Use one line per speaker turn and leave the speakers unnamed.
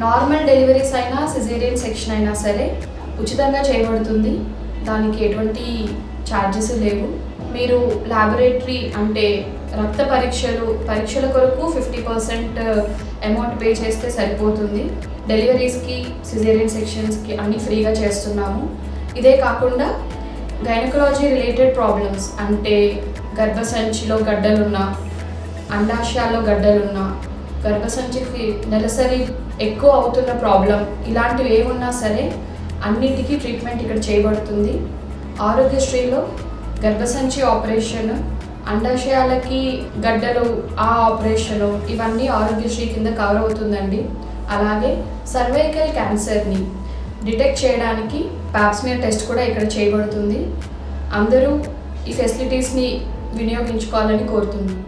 Normal deliveries అయినా caesarean section అయినా సరే ఉచితంగా చేయబడుతుంది. దానికి ఎటువంటి ఛార్జెస్ లేవు. మీరు ల్యాబొరేటరీ అంటే రక్త పరీక్షల కొరకు 50% అమౌంట్ పే చేస్తే సరిపోతుంది. డెలివరీస్కి సిజేరియన్ సెక్షన్స్కి అన్నీ ఫ్రీగా చేస్తున్నాము. ఇదే కాకుండా గైనకాలజీ రిలేటెడ్ ప్రాబ్లమ్స్ అంటే గర్భసంచిలో గడ్డలున్నా, అండాశయాల్లో గడ్డలున్నా, గర్భసంచికి నెలసరి ఎక్కువ అవుతున్న ప్రాబ్లం, ఇలాంటివి ఏమున్నా సరే అన్నిటికీ ట్రీట్మెంట్ ఇక్కడ చేయబడుతుంది. ఆరోగ్యశ్రీలో గర్భసంచి ఆపరేషన్, అండాశయాలకి గడ్డలు ఆ ఆపరేషను ఇవన్నీ ఆరోగ్యశ్రీ కింద కవర్ అవుతుందండి. అలాగే సర్వైకల్ క్యాన్సర్ని డిటెక్ట్ చేయడానికి పాప్స్మియర్ టెస్ట్ కూడా ఇక్కడ చేయబడుతుంది. అందరూ ఈ ఫెసిలిటీస్ని వినియోగించుకోవాలని కోరుతున్నాను.